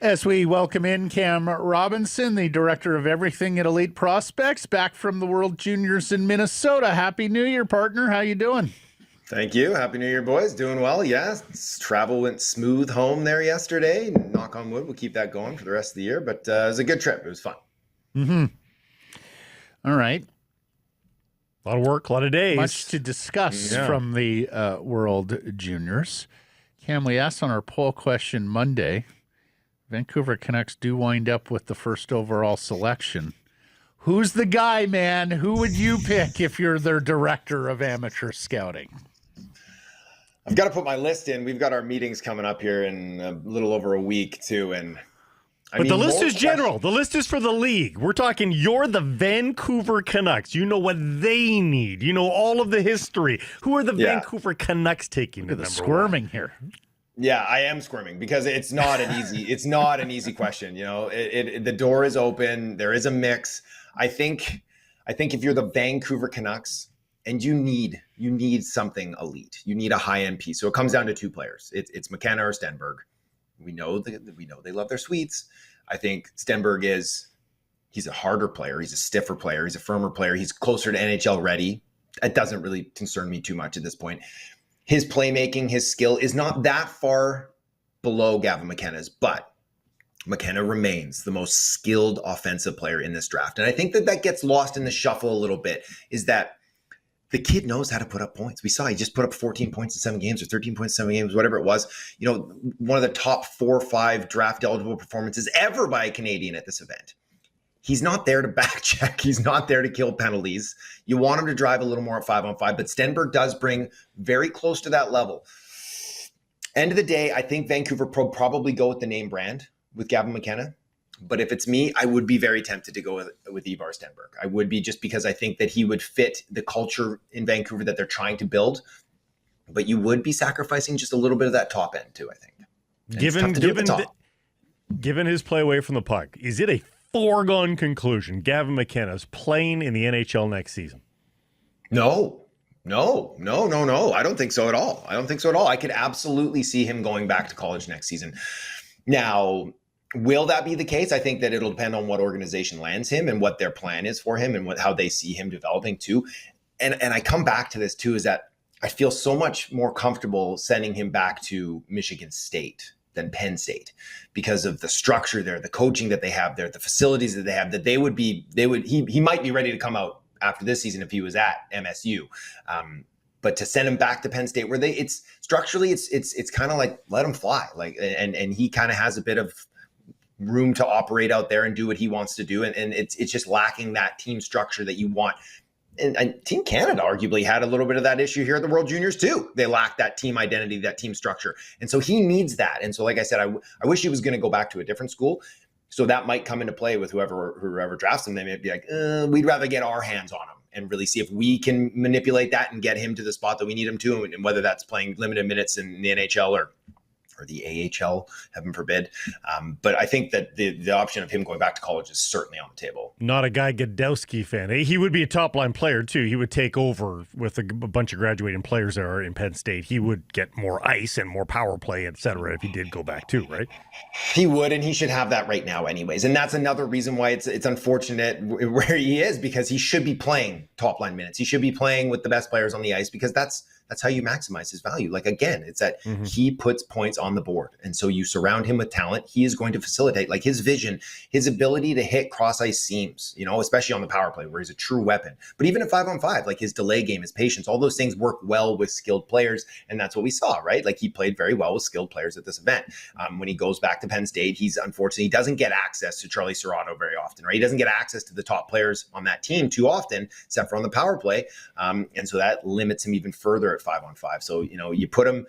As we welcome in Cam Robinson, the director of everything at Elite Prospects, back from the World Juniors in Minnesota. Happy New Year, partner. How you doing? Thank you. Happy New Year, boys. Doing well. Yeah, travel went smooth home there yesterday. Knock on wood, we'll keep that going for the rest of the year. But it was a good trip. It was fun. Mm-hmm. All right. A lot of work, a lot of days. Much to discuss from the World Juniors. Cam, we asked on our poll question Monday, Vancouver Canucks do wind up with the first overall selection. Who's the guy, man? Who would you pick if you're their director of amateur scouting? I've got to put my list in. We've got our meetings coming up here in a little over a week, too. But the list is general. The list is for the league. We're talking you're the Vancouver Canucks. You know what they need. You know all of the history. Who are the Vancouver Canucks taking? Look at the squirming here. Yeah, I am squirming because it's not an easy question. You know, the door is open. There is a mix. I think if you're the Vancouver Canucks and you need something elite, you need a high end piece. So it comes down to two players. It's McKenna or Stenberg. We know they love their sweets. I think Stenberg he's a harder player. He's a stiffer player. He's a firmer player. He's closer to NHL ready. It doesn't really concern me too much at this point. His playmaking, his skill is not that far below Gavin McKenna's, but McKenna remains the most skilled offensive player in this draft. And I think that gets lost in the shuffle a little bit, is that the kid knows how to put up points. We saw he just put up 14 points in 7 games or 13 points in 7 games, whatever it was. You know, one of the top 4 or 5 draft eligible performances ever by a Canadian at this event. He's not there to back check. He's not there to kill penalties. You want him to drive a little more at 5-on-5, but Stenberg does bring very close to that level. End of the day, I think Vancouver probably go with the name brand with Gavin McKenna. But if it's me, I would be very tempted to go with Ivar Stenberg. I would be, just because I think that he would fit the culture in Vancouver that they're trying to build. But you would be sacrificing just a little bit of that top end too, I think. Given his play away from the puck, is it a foregone conclusion Gavin McKenna's playing in the NHL next season? No. I don't think so at all. I could absolutely see him going back to college next season. Now, will that be the case? I think that it'll depend on what organization lands him and what their plan is for him and how they see him developing too. And I come back to this too, is that I feel so much more comfortable sending him back to Michigan State than Penn State, because of the structure there, the coaching that they have there, the facilities that they have, that he might be ready to come out after this season if he was at MSU. But to send him back to Penn State, where it's structurally, it's kind of like, let him fly. Like, and he kind of has a bit of room to operate out there and do what he wants to do. And it's just lacking that team structure that you want. And Team Canada arguably had a little bit of that issue here at the World Juniors too. They lacked that team identity, that team structure. And so he needs that. And so, like I said, I wish he was going to go back to a different school. So that might come into play with whoever drafts him. They may be like, we'd rather get our hands on him and really see if we can manipulate that and get him to the spot that we need him to. And whether that's playing limited minutes in the NHL or the AHL, heaven forbid. But I think that the option of him going back to college is certainly on the table. Not a Guy Gadowski fan. He would be a top-line player, too. He would take over with a bunch of graduating players that are in Penn State. He would get more ice and more power play, et cetera, if he did go back, too, right? He would, and he should have that right now anyways. And that's another reason why it's unfortunate where he is, because he should be playing top-line minutes. He should be playing with the best players on the ice, because that's how you maximize his value. Like, again, it's that he puts points on the board. And so you surround him with talent. He is going to facilitate, like, his vision, his ability to hit cross ice seams, you know, especially on the power play where he's a true weapon. But even at 5-on-5, like his delay game, his patience, all those things work well with skilled players. And that's what we saw, right? Like, he played very well with skilled players at this event. When he goes back to Penn State, he doesn't get access to Charlie Serrato very often, right? He doesn't get access to the top players on that team too often, except for on the power play. And so that limits him even further at 5-on-5. So, you know, you put him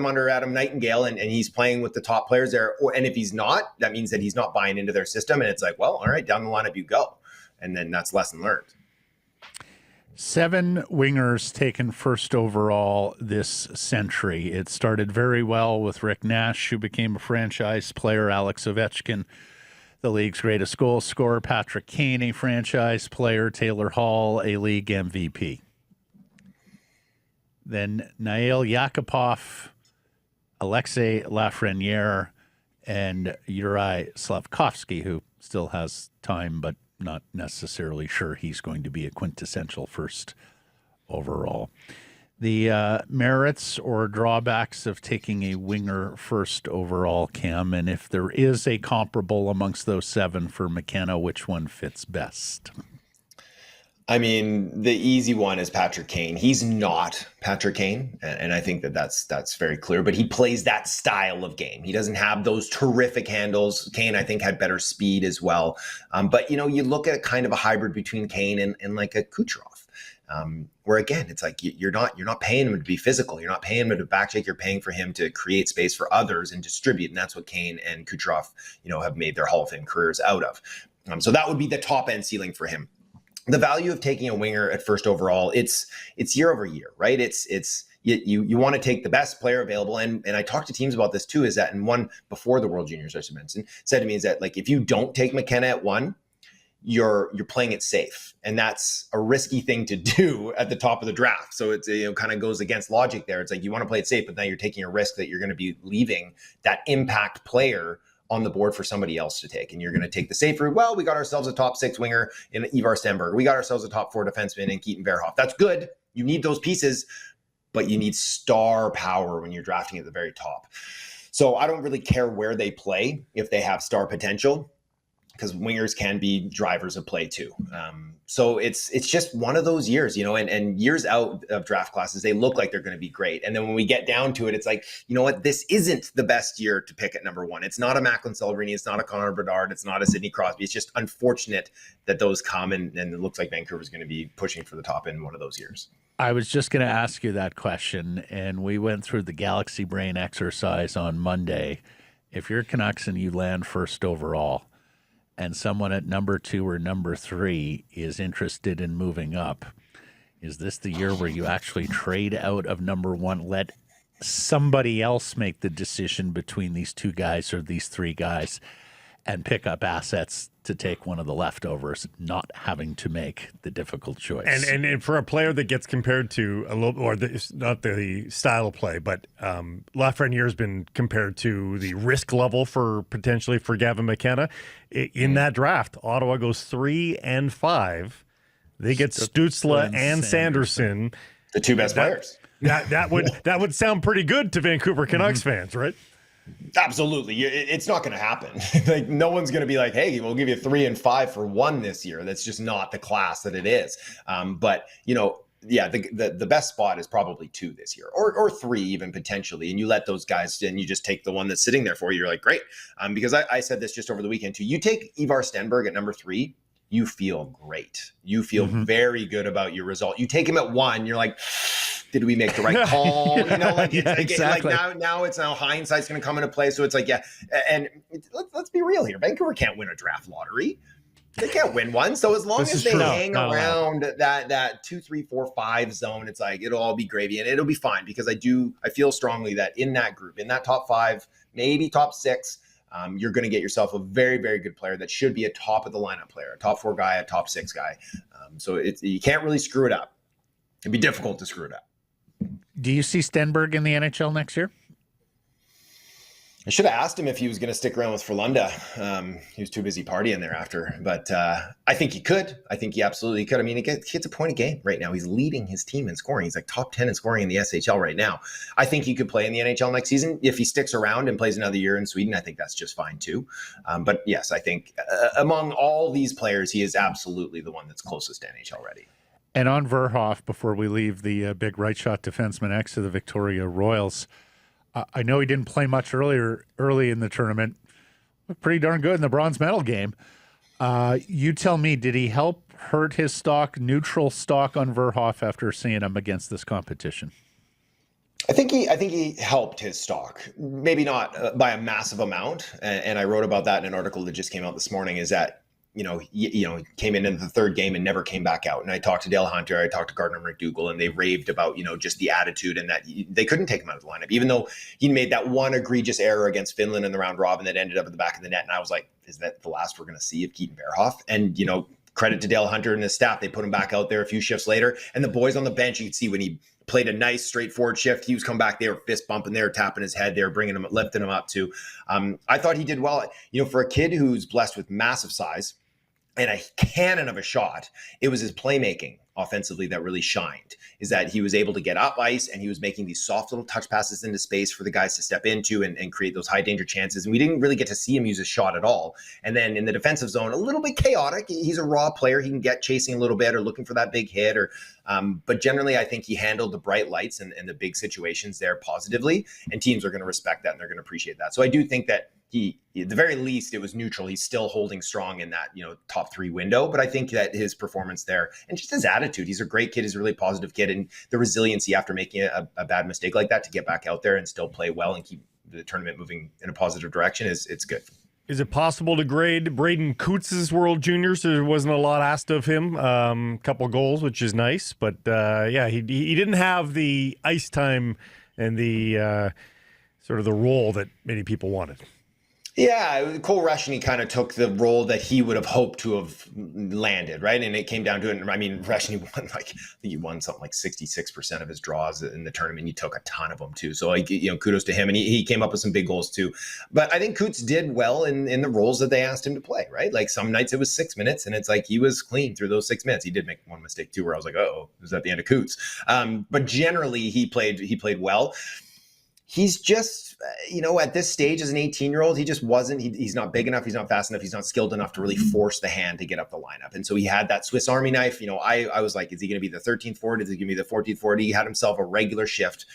under Adam Nightingale and he's playing with the top players there. And if he's not, that means that he's not buying into their system. And it's like, well, all right, down the lineup you go. And then that's lesson learned. 7 wingers taken first overall this century. It started very well with Rick Nash, who became a franchise player, Alex Ovechkin, the league's greatest goal scorer, Patrick Kane, a franchise player, Taylor Hall, a league MVP. Then Nail Yakupov, Alexei Lafreniere, and Juraj Slafkovsky, who still has time, but not necessarily sure he's going to be a quintessential first overall. The merits or drawbacks of taking a winger first overall, Cam, and if there is a comparable amongst those 7 for McKenna, which one fits best? I mean, the easy one is Patrick Kane. He's not Patrick Kane, and I think that's very clear, but he plays that style of game. He doesn't have those terrific handles. Kane, I think, had better speed as well. But, you look at kind of a hybrid between Kane and like a Kucherov. Where again, it's like you're not paying him to be physical. You're not paying him to backcheck. You're paying for him to create space for others and distribute. And that's what Kane and Kucherov, have made their Hall of Fame careers out of. So that would be the top end ceiling for him. The value of taking a winger at first overall, it's year over year, right? You want to take the best player available. And I talked to teams about this too, is that in one before the World Juniors, I should mention, said to me is that like, if you don't take McKenna at 1, you're playing it safe, and that's a risky thing to do at the top of the draft. So it's kind of goes against logic there. It's like you want to play it safe, but now you're taking a risk that you're going to be leaving that impact player on the board for somebody else to take, and you're going to take the safe route. Well, we got ourselves a top 6 winger in Ivar Stenberg. We got ourselves a top 4 defenseman in Keaton Verhoff. That's good. You need those pieces, but you need star power when you're drafting at the very top. So I don't really care where they play if they have star potential, because wingers can be drivers of play too. So it's just one of those years, and years out of draft classes, they look like they're going to be great. And then when we get down to it, it's like, you know what, this isn't the best year to pick at number 1. It's not a Macklin Celebrini. It's not a Connor Bedard. It's not a Sidney Crosby. It's just unfortunate that those come, and it looks like Vancouver's going to be pushing for the top in one of those years. I was just going to ask you that question, and we went through the Galaxy Brain exercise on Monday. If you're Canucks and you land first overall, and someone at number 2 or number 3 is interested in moving up, is this the year where you actually trade out of number 1, let somebody else make the decision between these 2 guys or these 3 guys, and pick up assets to take one of the leftovers, not having to make the difficult choice? And for a player that gets compared to a little, or not the style of play, but Lafreniere has been compared to the risk level for potentially for Gavin McKenna in that draft. Ottawa goes 3 and 5. They get Stützle and Sanderson, the 2 best players. That would sound pretty good to Vancouver Canucks fans, right? Absolutely. It's not going to happen. Like, no one's going to be like, hey, we'll give you 3 and 5 for 1 this year. That's just not the class that it is. But the best spot is probably 2 this year, or 3 even potentially. And you let those guys, and you just take the one that's sitting there for you. You're like, great. Because I said this just over the weekend too. You take Ivar Stenberg at number 3, you feel great. You feel very good about your result. You take him at 1, you're like, did we make the right call? Exactly. Now hindsight's going to come into play. So it's like, and let's be real here. Vancouver can't win a draft lottery. They can't win one. So as long as they hang around that 2, 3, 4, 5 zone, it's like, it'll all be gravy, and it'll be fine, because I feel strongly that in that group, in that top 5, maybe top 6, you're going to get yourself a very, very good player that should be a top of the lineup player, a top 4 guy, a top 6 guy. So you can't really screw it up. It'd be difficult to screw it up. Do you see Stenberg in the NHL next year? I should have asked him if he was going to stick around with Frölunda. He was too busy partying thereafter, but I think he could. I think he absolutely could. I mean, he gets a point a game right now. He's leading his team in scoring. He's like top 10 in scoring in the SHL right now. I think he could play in the NHL next season. If he sticks around and plays another year in Sweden, I think that's just fine too. But yes, I think among all these players, he is absolutely the one that's closest to NHL ready. And on Verhoff, before we leave the big right shot defenseman ex of the Victoria Royals, I know he didn't play much early in the tournament. Looked pretty darn good in the bronze medal game. You tell me, did he help hurt his stock, neutral stock on Verhoff after seeing him against this competition? I think he helped his stock, maybe not by a massive amount. And I wrote about that in an article that just came out this morning, is that, he came in the 3rd game and never came back out. And I talked to Dale Hunter, I talked to Gardner McDougall, and they raved about, just the attitude, and that they couldn't take him out of the lineup, even though he made that one egregious error against Finland in the round robin that ended up at the back of the net. And I was like, is that the last we're going to see of Keaton Verhoff? And, credit to Dale Hunter and his staff. They put him back out there a few shifts later, and the boys on the bench, you could see when he played a nice straightforward shift. He was coming back, they were fist bumping, they were tapping his head, they were bringing him, lifting him up too. I thought he did well. For a kid who's blessed with massive size and a cannon of a shot, it was his playmaking offensively that really shined, is that he was able to get up ice and he was making these soft little touch passes into space for the guys to step into and create those high danger chances. And we didn't really get to see him use his shot at all. And then in the defensive zone, a little bit chaotic. He's a raw player. He can get chasing a little bit or looking for that big hit but generally I think he handled the bright lights and the big situations there positively, and teams are going to respect that and they're going to appreciate that. So I do think that he, at the very least, it was neutral. He's still holding strong in that, top 3 window. But I think that his performance there and just his attitude, he's a great kid. He's a really positive kid. And the resiliency after making a bad mistake like that to get back out there and still play well and keep the tournament moving in a positive direction it's good. Is it possible to grade Braeden Cootes' World Juniors? There wasn't a lot asked of him. Couple goals, which is nice. But, he didn't have the ice time and the sort of the role that many people wanted. Yeah, Cole Reshny kind of took the role that he would have hoped to have landed, right? And it came down to it. I mean, Reshny won I think he won something like 66% of his draws in the tournament. He took a ton of them too. So kudos to him. And he came up with some big goals too. But I think Coots did well in the roles that they asked him to play, right? Like some nights it was 6 minutes and it's like he was clean through those 6 minutes. He did make one mistake too where I was like, oh, it was at the end of Coots. But generally he played well. He's just, at this stage as an 18-year-old, he just wasn't, he's not big enough, he's not fast enough, he's not skilled enough to really force the hand to get up the lineup. And so he had that Swiss Army knife. I was like, is he going to be the 13th forward? Is he going to be the 14th forward? He had himself a regular shift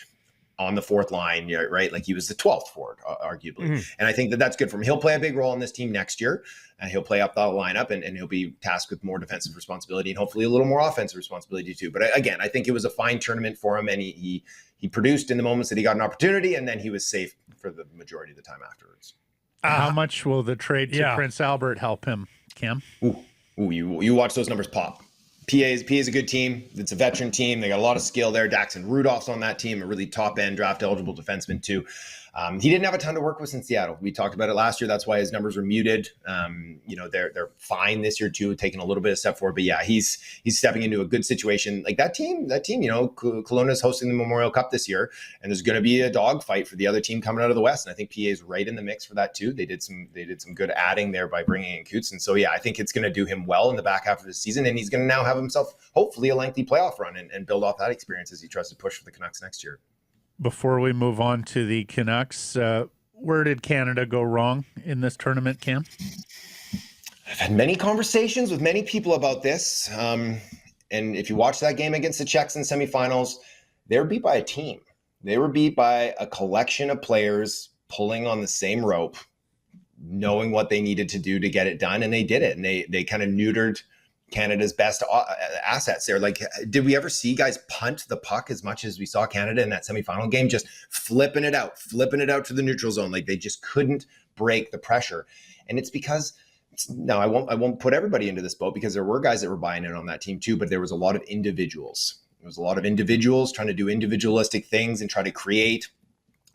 on the 4th line, right? Like he was the 12th forward, arguably. Mm-hmm. And I think that's good for him. He'll play a big role on this team next year. And he'll play up the lineup and he'll be tasked with more defensive responsibility and hopefully a little more offensive responsibility too. But again, I think it was a fine tournament for him and he produced in the moments that he got an opportunity and then he was safe for the majority of the time afterwards. How much will the trade to Prince Albert help him, Cam? You watch those numbers pop. PA is a good team. It's a veteran team. They got a lot of skill there. Daxon Rudolph's on that team, a really top-end draft-eligible defenseman too. He didn't have a ton to work with in Seattle. We talked about it last year. That's why his numbers were muted. They're fine this year too, taking a little bit of step forward. But yeah, he's stepping into a good situation. Like that team. Kelowna is hosting the Memorial Cup this year, and there's going to be a dogfight for the other team coming out of the West. And I think PA is right in the mix for that too. They did some good adding there by bringing in Coots, and so yeah, I think it's going to do him well in the back half of the season, and he's going to now have himself hopefully a lengthy playoff run and build off that experience as he tries to push for the Canucks next year. Before we move on to the Canucks, where did Canada go wrong in this tournament, Cam? I've had many conversations with many people about this. And if you watch that game against the Czechs in semifinals, they were beat by a team. They were beat by a collection of players pulling on the same rope, knowing what they needed to do to get it done. And they did it. And they kind of neutered Canada's best assets there. Like, did we ever see guys punt the puck as much as we saw Canada in that semifinal game, just flipping it out to the neutral zone? Like they just couldn't break the pressure. And it's because now I won't put everybody into this boat because there were guys that were buying in on that team too, but there was a lot of individuals. There was a lot of individuals trying to do individualistic things and try to create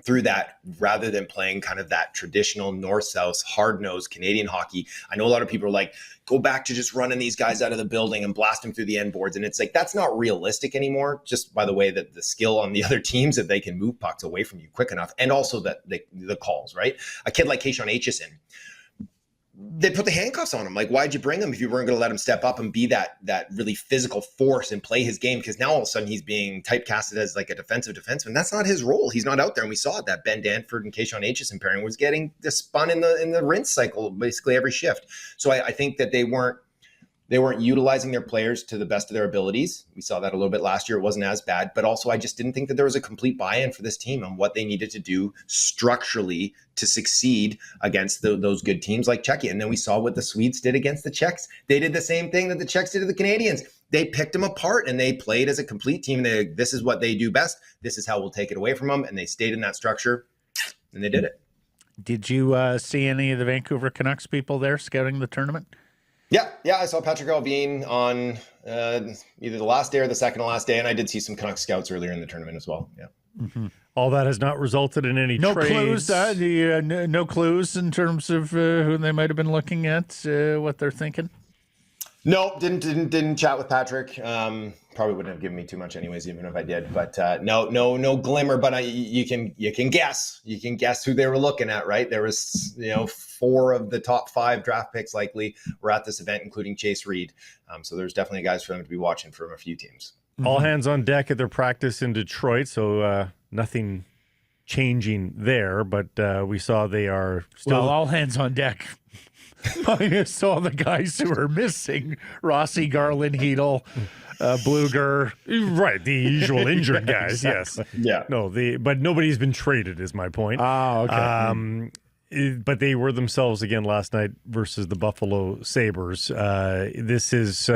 through that rather than playing kind of that traditional north-south hard-nosed Canadian hockey. I know a lot of people are like, go back to just running these guys out of the building and blast them through the end boards. And it's like, that's not realistic anymore, just by the way that the skill on the other teams, that they can move pucks away from you quick enough. And also that the calls, right? A kid like Keishon Aitchison, they put the handcuffs on him. Like, why'd you bring him if you weren't going to let him step up and be that really physical force and play his game? Because now all of a sudden he's being typecasted as like a defensive defenseman. That's not his role. He's not out there. And we saw it, that Ben Danford and Keishon Aitchison pairing was getting the spun in the rinse cycle basically every shift. So I think that they weren't utilizing their players to the best of their abilities. We saw that a little bit last year. It wasn't as bad, but also I just didn't think that there was a complete buy-in for this team on what they needed to do structurally to succeed against those good teams like Czechia. And then we saw what the Swedes did against the Czechs. They did the same thing that the Czechs did to the Canadians. They picked them apart and they played as a complete team. This is what they do best. This is how we'll take it away from them. And they stayed in that structure and they did it. Did you see any of the Vancouver Canucks people there scouting the tournament? Yeah, I saw Patrick Allvin on either the last day or the second to last day, and I did see some Canucks scouts earlier in the tournament as well. Yeah, all that has not resulted in any trades. No clues in terms of who they might have been looking at, what they're thinking. No, didn't chat with Patrick. Probably wouldn't have given me too much anyways, even if I did. But no glimmer. But you can guess. You can guess who they were looking at, right? There was 4 of the top 5 draft picks likely were at this event, including Chase Reed. So there's definitely guys for them to be watching from a few teams. All hands on deck at their practice in Detroit, so nothing changing there. But we saw they are still all hands on deck. Minus all the guys who are missing: Rossi, Garland, Hedel, Bluger. Right, the usual injured guys. Exactly. Yes, yeah. But nobody's been traded, is my point. Okay. But they were themselves again last night versus the Buffalo Sabres. This is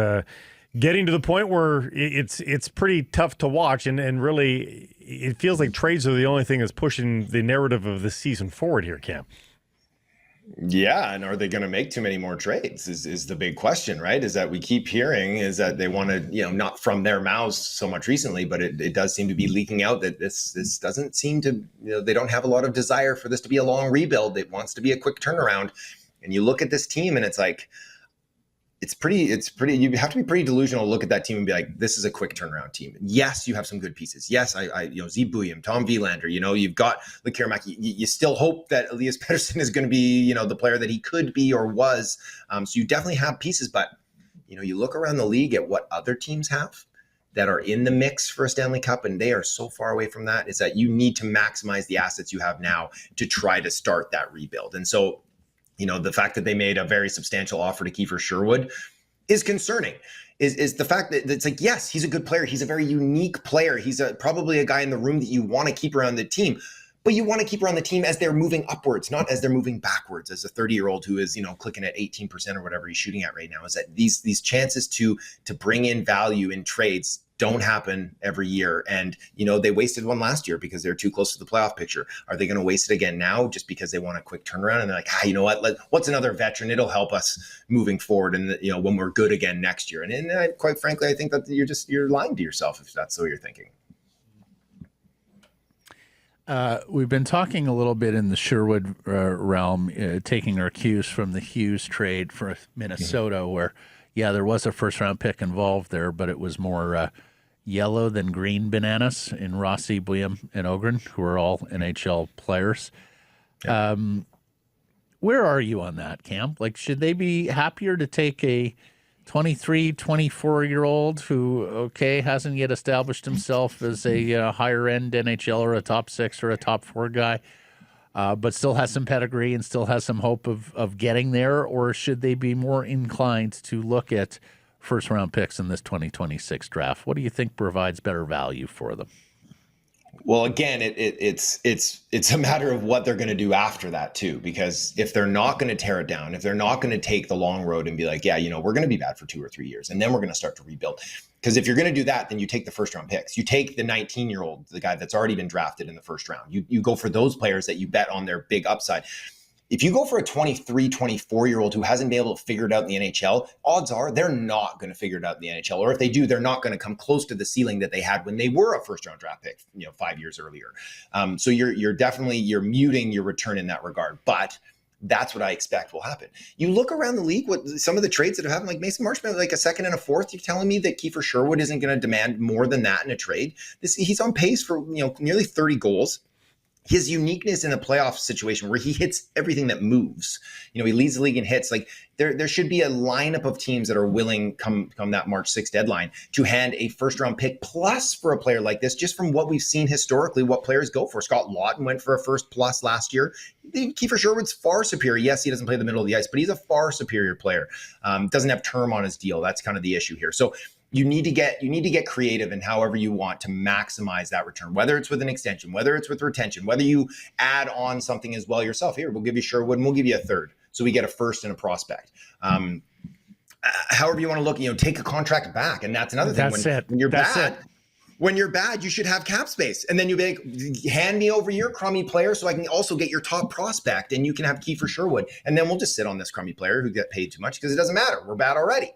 getting to the point where it's pretty tough to watch, and really it feels like trades are the only thing that's pushing the narrative of the season forward here, Cam. Yeah, and are they going to make too many more trades is the big question, right? Is that we keep hearing is that they want to, not from their mouths so much recently, but it does seem to be leaking out that this doesn't seem to, they don't have a lot of desire for this to be a long rebuild. It wants to be a quick turnaround. And you look at this team and it's like, it's pretty, you have to be pretty delusional to look at that team and be like, this is a quick turnaround team. Yes, you have some good pieces. Yes, Z Buyam, Tom Wielander, you've got Lakir Mackey. You still hope that Elias Pettersson is going to be, the player that he could be or was. So you definitely have pieces, but, you look around the league at what other teams have that are in the mix for a Stanley Cup, and they are so far away from that, is that you need to maximize the assets you have now to try to start that rebuild. And so, the fact that they made a very substantial offer to Kiefer Sherwood is concerning. Is the fact that it's like, yes, he's a good player. He's a very unique player. He's probably a guy in the room that you want to keep around the team, but you want to keep around the team as they're moving upwards, not as they're moving backwards. As a 30-year-old who is, clicking at 18% or whatever he's shooting at right now, is that these chances to bring in value in trades don't happen every year. And, they wasted one last year because they're too close to the playoff picture. Are they going to waste it again now just because they want a quick turnaround? And they're like, you know what? What's another veteran? It'll help us moving forward. And, when we're good again next year. And quite frankly, I think that you're lying to yourself if that's what you're thinking. We've been talking a little bit in the Sherwood realm, taking our cues from the Hughes trade for Minnesota, where, there was a first-round pick involved there, but it was more yellow than green bananas in Rossi, Buyam, and Ogrren, who are all NHL players. Yeah. Where are you on that, Cam? Like, should they be happier to take a 23, 24-year-old who, hasn't yet established himself as a higher-end NHL or a top 6 or a top 4 guy, but still has some pedigree and still has some hope of getting there? Or should they be more inclined to look at first-round picks in this 2026 draft? What do you think provides better value for them? Well, again, it's a matter of what they're going to do after that too, because if they're not going to tear it down, if they're not going to take the long road and be like, we're going to be bad for 2 or 3 years, and then we're going to start to rebuild. Because if you're going to do that, then you take the first-round picks. You take the 19-year-old, the guy that's already been drafted in the first round. You go for those players that you bet on their big upside. If you go for a 23, 24-year-old who hasn't been able to figure it out in the NHL, odds are they're not going to figure it out in the NHL. Or if they do, they're not going to come close to the ceiling that they had when they were a first-round draft pick, 5 years earlier. So you're definitely muting your return in that regard. But that's what I expect will happen. You look around the league, what some of the trades that have happened, like Mason Marchment, like a second and a fourth. You're telling me that Kiefer Sherwood isn't going to demand more than that in a trade? He's on pace for nearly 30 goals. His uniqueness in a playoff situation where he hits everything that moves, he leads the league in hits. Like there should be a lineup of teams that are willing come that March 6th deadline to hand a first round pick plus for a player like this, just from what we've seen historically, what players go for. Scott Laughton went for a first plus last year. Kiefer Sherwood's far superior. Yes, he doesn't play the middle of the ice, but he's a far superior player. Doesn't have term on his deal. That's kind of the issue here. So you need to get creative in however you want to maximize that return, whether it's with an extension, whether it's with retention, whether you add on something as well yourself. Here, we'll give you Sherwood and we'll give you a third. So we get a first and a prospect. However you want to look, take a contract back. And that's another thing. When you're bad, you should have cap space. And then you be like, hand me over your crummy player so I can also get your top prospect and you can have Kiefer Sherwood. And then we'll just sit on this crummy player who get paid too much because it doesn't matter. We're bad already.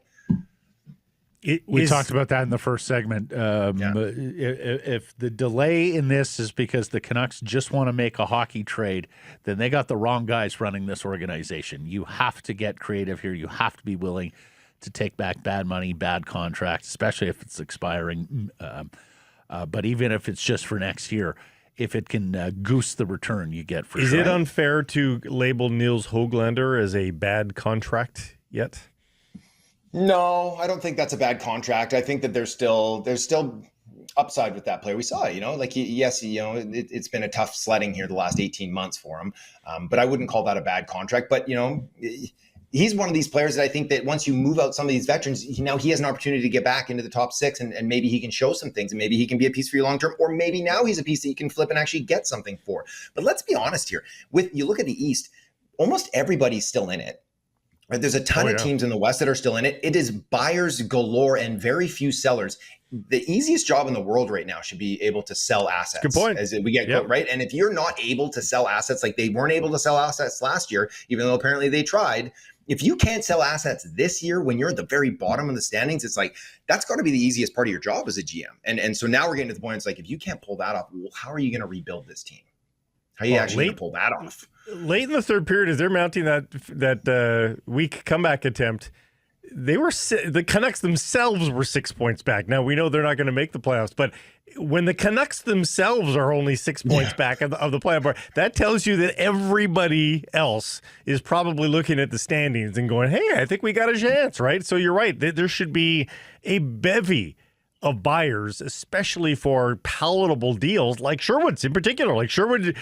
We talked about that in the first segment. If the delay in this is because the Canucks just want to make a hockey trade, then they got the wrong guys running this organization. You have to get creative here. You have to be willing to take back bad money, bad contracts, especially if it's expiring. But even if it's just for next year, if it can goose the return you get for Is sure. it unfair to label Niels Höglander as a bad contract yet? No, I don't think that's a bad contract. I think that there's still upside with that player. We saw it, like it's been a tough sledding here the last 18 months for him. But I wouldn't call that a bad contract. But, he's one of these players that I think that once you move out some of these veterans, now he has an opportunity to get back into the top 6 and maybe he can show some things and maybe he can be a piece for you long term, or maybe now he's a piece that you can flip and actually get something for. But let's be honest here. You look at the East, almost everybody's still in it. Right? There's a ton of teams in the West that are still in it. It is buyers galore and very few sellers. The easiest job in the world right now should be able to sell assets. Good point. As we get right. And if you're not able to sell assets, like they weren't able to sell assets last year, even though apparently they tried. If you can't sell assets this year when you're at the very bottom of the standings, it's like that's got to be the easiest part of your job as a GM. And so now we're getting to the point. It's like if you can't pull that off, well, how are you going to rebuild this team? How are you actually going to pull that off? Late in the third period, as they're mounting that weak comeback attempt, the Canucks themselves were 6 points back. Now we know they're not going to make the playoffs, but when the Canucks themselves are only 6 points back of the playoff, that tells you that everybody else is probably looking at the standings and going, "Hey, I think we got a chance." Right? So you're right. There should be a bevy of buyers, especially for palatable deals like Sherwood's in particular. Like Sherwood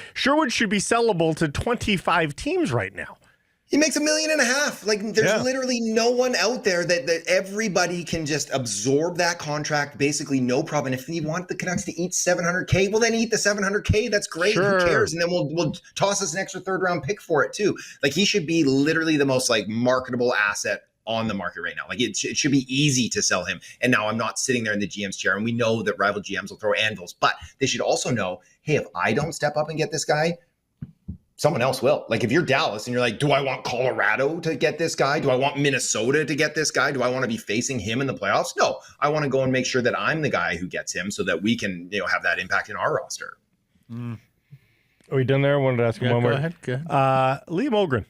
should be sellable to 25 teams right now. He makes $1.5 million. Like there's literally no one out there that everybody can just absorb that contract, basically no problem. And if you want the Canucks to eat $700K, well then eat the $700K. That's great. Sure. Who cares? And then we'll toss us an extra 3rd round pick for it too. Like he should be literally the most marketable asset on the market right now. Like it should be easy to sell him. And now I'm not sitting there in the GM's chair, and we know that rival GMs will throw anvils, but they should also know, hey, if I don't step up and get this guy, someone else will. Like if you're Dallas and you're like, do I want Colorado to get this guy? Do I want Minnesota to get this guy? Do I want to be facing him in the playoffs? No, I want to go and make sure that I'm the guy who gets him so that we can, have that impact in our roster. Are we done there? I wanted to ask you one more. Go ahead. Liam Ogrren.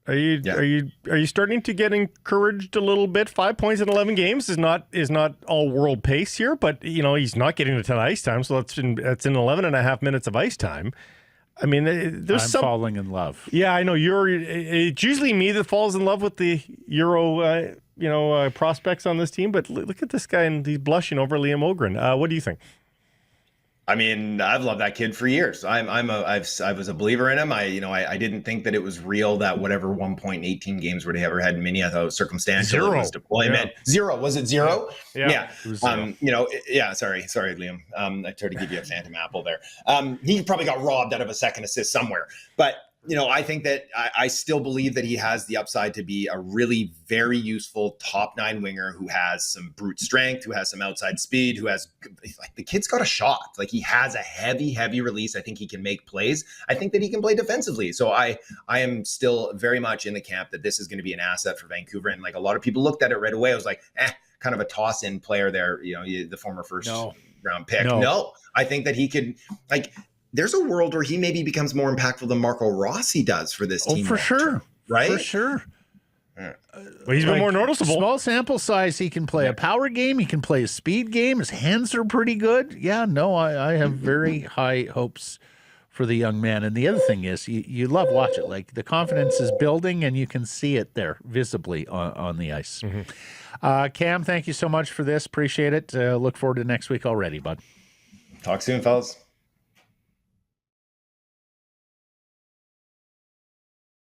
Are you starting to get encouraged a little bit? 5 points in 11 games is not all world pace here, but he's not getting a ton of ice time, so that's in 11 and a half minutes of ice time. I mean, I'm falling in love. Yeah, I know it's usually me that falls in love with the Euro, prospects on this team. But look at this guy, and he's blushing over Liam Ogrren. What do you think? I mean, I've loved that kid for years. I was a believer in him. I didn't think that it was real that whatever 1.18 games would he ever had in mini. I thought it was circumstantial. Zero. It was deployment. Yeah. Zero. Was it zero? Yeah. It was zero. Sorry, Liam. I tried to give you a phantom apple there. He probably got robbed out of a second assist somewhere, but. I think that I still believe that he has the upside to be a really very useful top 9 winger who has some brute strength, who has some outside speed, who has the kid's got a shot. Like he has a heavy release. I think he can make plays. I think that he can play defensively. So I am still very much in the camp that this is going to be an asset for Vancouver. And a lot of people looked at it right away. I was like, kind of a toss-in player there. The former first round pick. No, I think that he could there's a world where he maybe becomes more impactful than Marco Rossi does for this team. For sure. Right? For sure. Well, he's been more noticeable. Small sample size. He can play a power game. He can play a speed game. His hands are pretty good. Yeah, no, I have very high hopes for the young man. And the other thing is you love watch it. Like the confidence is building and you can see it there visibly on the ice. Mm-hmm. Cam, thank you so much for this. Appreciate it. Look forward to next week already, bud. Talk soon, fellas.